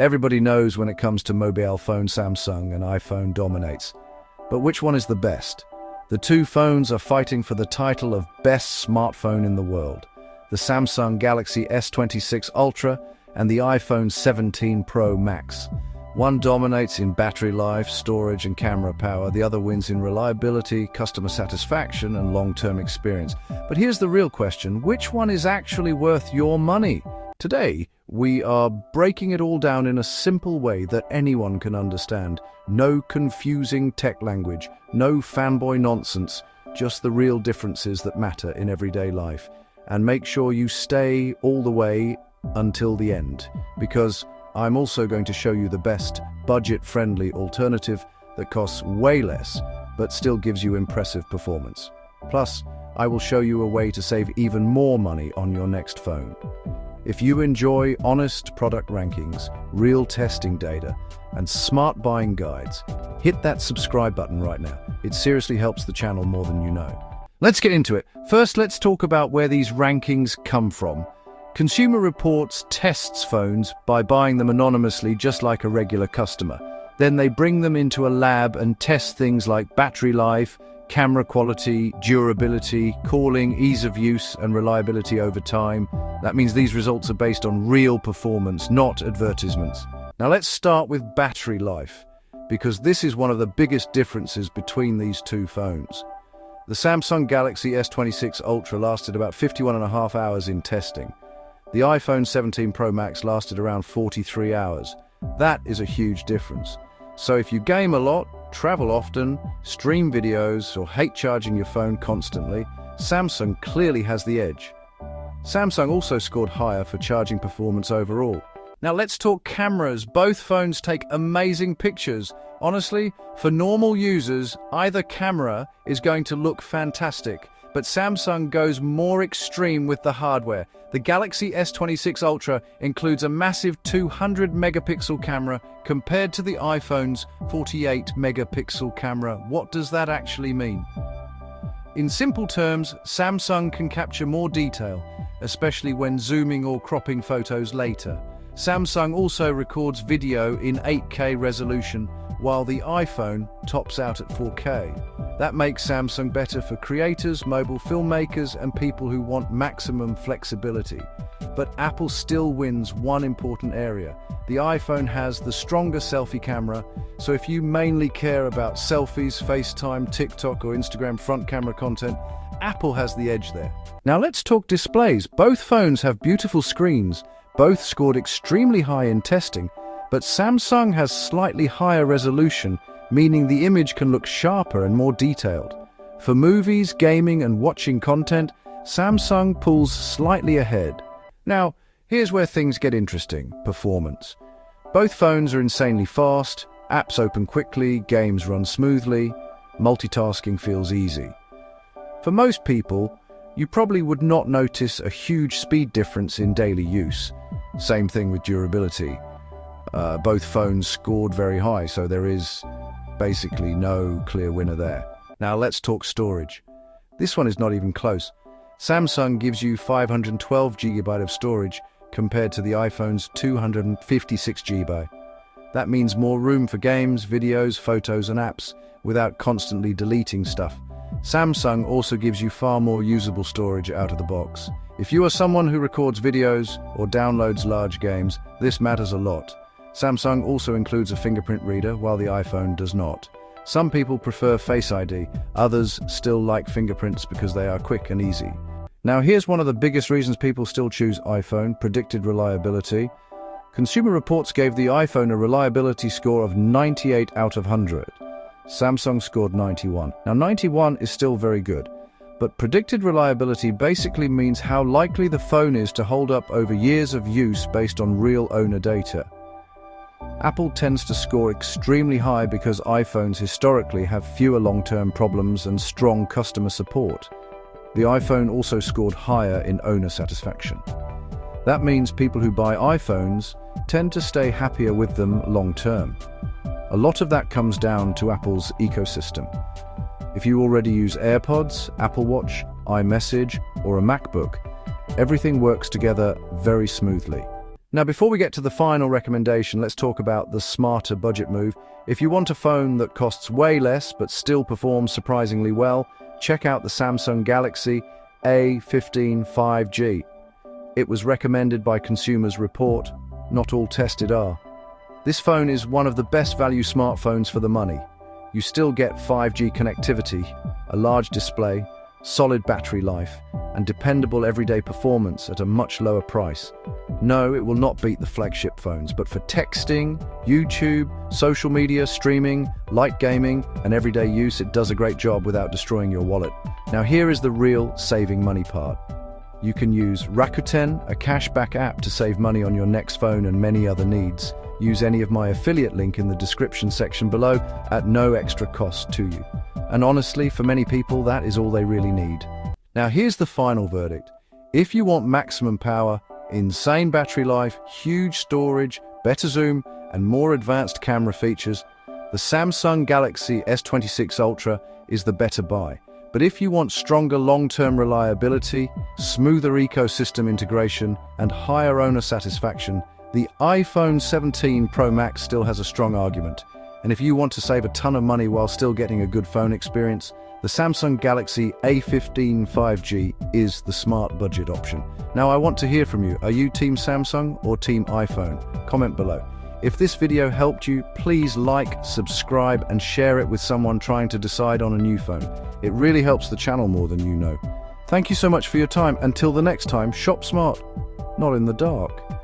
Everybody knows when it comes to mobile phone, Samsung and iPhone dominates. But which one is the best? The two phones are fighting for the title of best smartphone in the world. The Samsung Galaxy S26 Ultra and the iPhone 17 Pro Max. One dominates in battery life, storage and camera power. The other wins in reliability, customer satisfaction and long-term experience. But here's the real question: which one is actually worth your money? Today, we are breaking it all down in a simple way that anyone can understand. No confusing tech language, no fanboy nonsense, just the real differences that matter in everyday life. And make sure you stay all the way until the end, because I'm also going to show you the best budget-friendly alternative that costs way less, but still gives you impressive performance. Plus, I will show you a way to save even more money on your next phone. If you enjoy honest product rankings, real testing data, and smart buying guides, hit that subscribe button right now. It seriously helps the channel more than you know. Let's get into it. First, let's talk about where these rankings come from. Consumer Reports tests phones by buying them anonymously, just like a regular customer. Then they bring them into a lab and test things like battery life, camera quality, durability, calling, ease of use, and reliability over time. That means these results are based on real performance, not advertisements. Now let's start with battery life, because this is one of the biggest differences between these two phones. The Samsung Galaxy S26 Ultra lasted about 51.5 hours in testing. The iPhone 17 Pro Max lasted around 43 hours. That is a huge difference. So if you game a lot, travel often, stream videos, or hate charging your phone constantly, Samsung clearly has the edge. Samsung also scored higher for charging performance overall. Now let's talk cameras. Both phones take amazing pictures. Honestly, for normal users, either camera is going to look fantastic, but Samsung goes more extreme with the hardware. The Galaxy S26 Ultra includes a massive 200-megapixel camera compared to the iPhone's 48-megapixel camera. What does that actually mean? In simple terms, Samsung can capture more detail, especially when zooming or cropping photos later. Samsung also records video in 8K resolution, while the iPhone tops out at 4K. That makes Samsung better for creators, mobile filmmakers, and people who want maximum flexibility. But Apple still wins one important area. The iPhone has the stronger selfie camera, so if you mainly care about selfies, FaceTime, TikTok, or Instagram front camera content, Apple has the edge there. Now let's talk displays. Both phones have beautiful screens. Both scored extremely high in testing, but Samsung has slightly higher resolution, meaning the image can look sharper and more detailed. For movies, gaming, and watching content, Samsung pulls slightly ahead. Now, here's where things get interesting: performance. Both phones are insanely fast, apps open quickly, games run smoothly, multitasking feels easy. For most people, you probably would not notice a huge speed difference in daily use. Same thing with durability. Both phones scored very high, so there is basically no clear winner there. Now let's talk storage. This one is not even close. Samsung gives you 512 GB of storage compared to the iPhone's 256 GB. That means more room for games, videos, photos and apps without constantly deleting stuff. Samsung also gives you far more usable storage out of the box. If you are someone who records videos or downloads large games, this matters a lot. Samsung also includes a fingerprint reader, while the iPhone does not. Some people prefer Face ID, others still like fingerprints because they are quick and easy. Now here's one of the biggest reasons people still choose iPhone: predicted reliability. Consumer Reports gave the iPhone a reliability score of 98 out of 100. Samsung scored 91. Now 91 is still very good, but predicted reliability basically means how likely the phone is to hold up over years of use based on real owner data. Apple tends to score extremely high because iPhones historically have fewer long-term problems and strong customer support. The iPhone also scored higher in owner satisfaction. That means people who buy iPhones tend to stay happier with them long-term. A lot of that comes down to Apple's ecosystem. If you already use AirPods, Apple Watch, iMessage, or a MacBook, everything works together very smoothly. Now, before we get to the final recommendation, let's talk about the smarter budget move. If you want a phone that costs way less but still performs surprisingly well, check out the Samsung Galaxy A15 5G. It was recommended by Consumers Report. Not all tested are. This phone is one of the best value smartphones for the money. You still get 5G connectivity, a large display, solid battery life, and dependable everyday performance at a much lower price. No, it will not beat the flagship phones, but for texting, YouTube, social media, streaming, light gaming, and everyday use, it does a great job without destroying your wallet. Now here is the real saving money part. You can use Rakuten, a cashback app, to save money on your next phone and many other needs. Use any of my affiliate link in the description section below at no extra cost to you. And honestly, for many people, that is all they really need. Now here's the final verdict. If you want maximum power, insane battery life, huge storage, better zoom, and more advanced camera features, the Samsung Galaxy S26 Ultra is the better buy. But if you want stronger long-term reliability, smoother ecosystem integration, and higher owner satisfaction, the iPhone 17 Pro Max still has a strong argument. And if you want to save a ton of money while still getting a good phone experience, the Samsung Galaxy A15 5G is the smart budget option. Now I want to hear from you. Are you Team Samsung or Team iPhone? Comment below. If this video helped you, please like, subscribe, and share it with someone trying to decide on a new phone. It really helps the channel more than you know. Thank you so much for your time. Until the next time, shop smart, not in the dark.